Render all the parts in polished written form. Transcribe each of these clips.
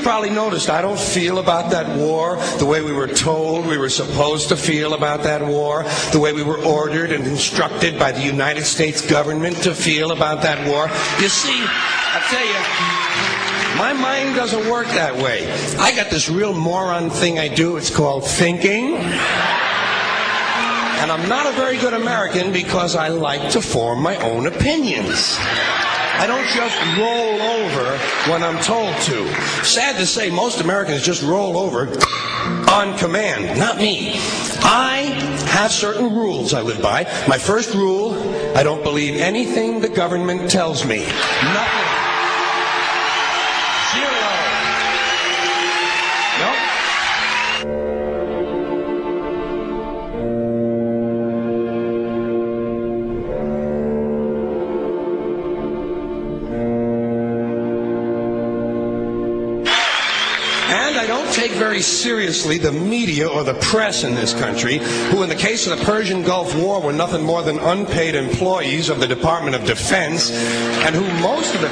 probably noticed I don't feel about that war the way we were told we were supposed to feel about that war, the way we were ordered and instructed by the United States government to feel about that war. You see, I tell you, my mind doesn't work that way. I got this real moron thing I do. It's called thinking. And I'm not a very good American because I like to form my own opinions. I don't just roll over when I'm told to. Sad to say, most Americans just roll over on command. Not me. I have certain rules I live by. My first rule, I don't believe anything the government tells me. Nothing. Zero. Nope. And I don't take very seriously the media or the press in this country, who in the case of the Persian Gulf War were nothing more than unpaid employees of the Department of Defense, and who most of the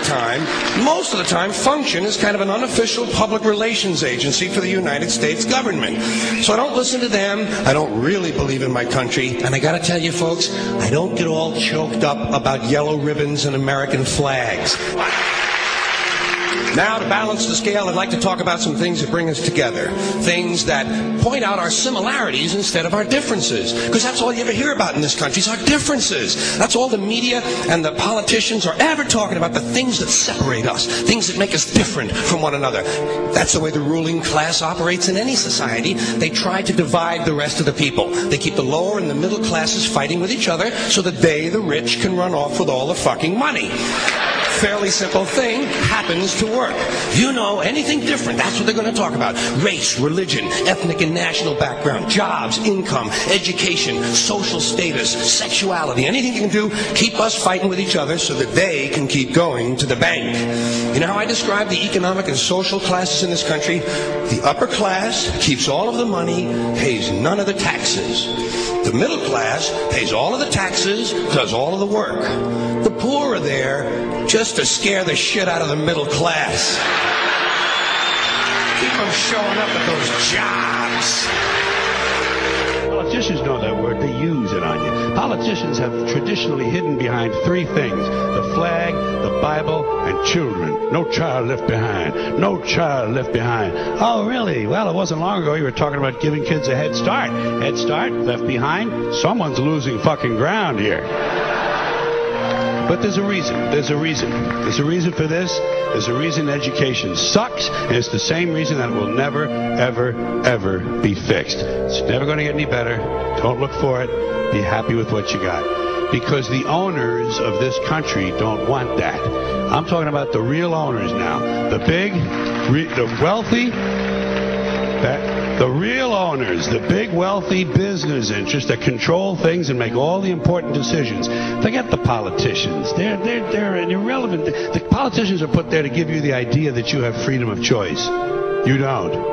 time function as kind of an unofficial public relations agency for the United States government. So I don't listen to them. I don't really believe in my country. And I gotta tell you folks, I don't get all choked up about yellow ribbons and American flags. Now, to balance the scale, I'd like to talk about some things that bring us together. Things that point out our similarities instead of our differences. Because that's all you ever hear about in this country is our differences. That's all the media and the politicians are ever talking about, the things that separate us, things that make us different from one another. That's the way the ruling class operates in any society. They try to divide the rest of the people. They keep the lower and the middle classes fighting with each other so that they, the rich, can run off with all the fucking money. Fairly simple thing, happens to work. You know, anything different, that's what they're going to talk about. Race, religion, ethnic and national background, jobs, income, education, social status, sexuality, anything you can do, keep us fighting with each other so that they can keep going to the bank. You know how I describe the economic and social classes in this country? The upper class keeps all of the money, pays none of the taxes. The middle class pays all of the taxes, does all of the work. The poor are there just to scare the shit out of the middle class. Keep them showing up at those jobs. Politicians know that word. They use it on you. Politicians have traditionally hidden behind three things: the flag, the Bible, and children. No child left behind. No child left behind. Oh, really? Well, it wasn't long ago you were talking about giving kids a head start. Head start, left behind. Someone's losing fucking ground here. But there's a reason. There's a reason. There's a reason for this. There's a reason education sucks, and it's the same reason that it will never, ever, ever be fixed. It's never going to get any better. Don't look for it. Be happy with what you got. Because the owners of this country don't want that. I'm talking about the real owners now. The big, the wealthy, the real owners, the big wealthy business interests that control things and make all the important decisions. Forget the politicians. They're irrelevant. The politicians are put there to give you the idea that you have freedom of choice. You don't.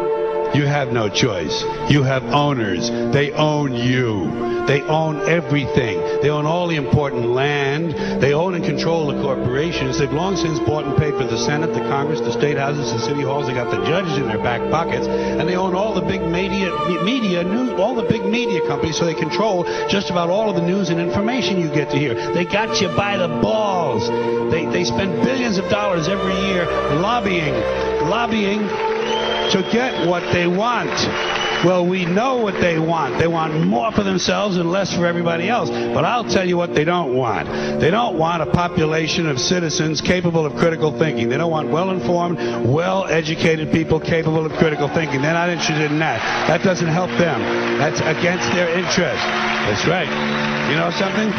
You have no choice. You have owners. They own you. They own everything. They own all the important land. They own and control the corporations. They've long since bought and paid for the Senate, the Congress, the state houses, the city halls. They got the judges in their back pockets, and they own all the big all the big media companies. So they control just about all of the news and information you get to hear. They got you by the balls. They spend billions of dollars every year lobbying to get what they want. Well, we know what they want. They want more for themselves and less for everybody else. But I'll tell you what they don't want. They don't want a population of citizens capable of critical thinking. They don't want well-informed, well-educated people capable of critical thinking. They're not interested in that. That doesn't help them. That's against their interest. That's right. You know something?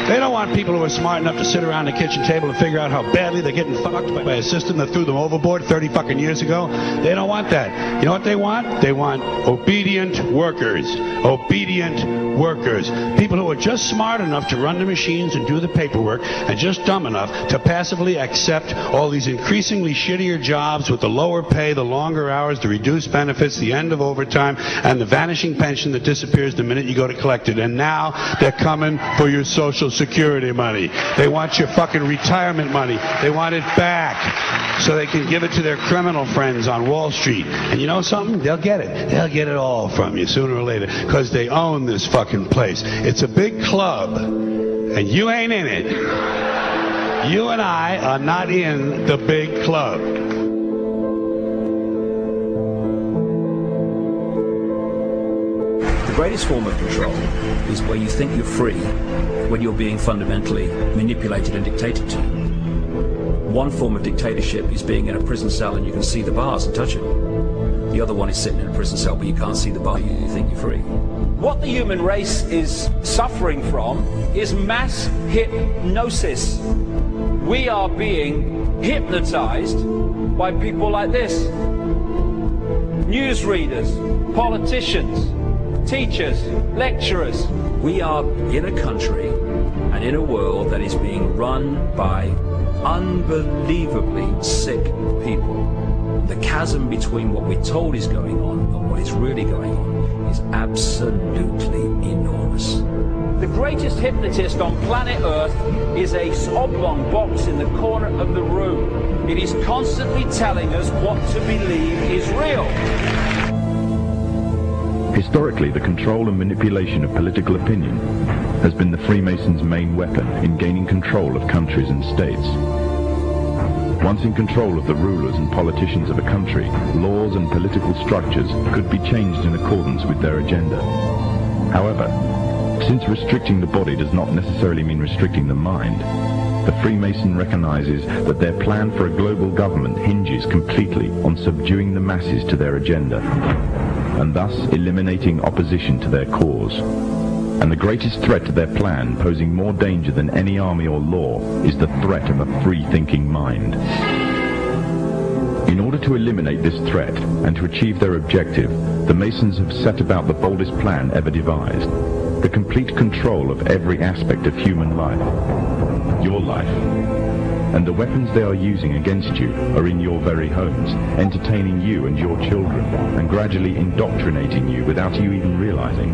They don't want people who are smart enough to sit around the kitchen table and figure out how badly they're getting fucked by a system that threw them overboard 30 fucking years ago. They don't want that. You know what they want? They want obedient workers. Obedient workers. People who are just smart enough to run the machines and do the paperwork, and just dumb enough to passively accept all these increasingly shittier jobs with the lower pay, the longer hours, the reduced benefits, the end of overtime, and the vanishing pension that disappears the minute you go to collect it. And now they're coming for your Social Security money. They want your fucking retirement money. They want it back so they can give it to their criminal friends on Wall Street. And you know something? They'll get it. They'll get it all from you sooner or later because they own this fucking place. It's a big club and you ain't in it. You and I are not in the big club. The greatest form of control is where you think you're free when you're being fundamentally manipulated and dictated to. One form of dictatorship is being in a prison cell and you can see the bars and touch them. The other one is sitting in a prison cell but you can't see the bar, you think you're free. What the human race is suffering from is mass hypnosis. We are being hypnotized by people like this. Newsreaders, politicians, teachers, lecturers. We are in a country and in a world that is being run by unbelievably sick people. The chasm between what we're told is going on and what is really going on is absolutely enormous. The greatest hypnotist on planet Earth is a oblong box in the corner of the room. It is constantly telling us what to believe is real. Historically, the control and manipulation of political opinion has been the Freemasons' main weapon in gaining control of countries and states. Once in control of the rulers and politicians of a country, laws and political structures could be changed in accordance with their agenda. However, since restricting the body does not necessarily mean restricting the mind, the Freemason recognizes that their plan for a global government hinges completely on subduing the masses to their agenda, and thus eliminating opposition to their cause. And the greatest threat to their plan, posing more danger than any army or law, is the threat of a free-thinking mind. In order to eliminate this threat and to achieve their objective, the Masons have set about the boldest plan ever devised: the complete control of every aspect of human life, your life. And the weapons they are using against you are in your very homes, entertaining you and your children, and gradually indoctrinating you without you even realizing.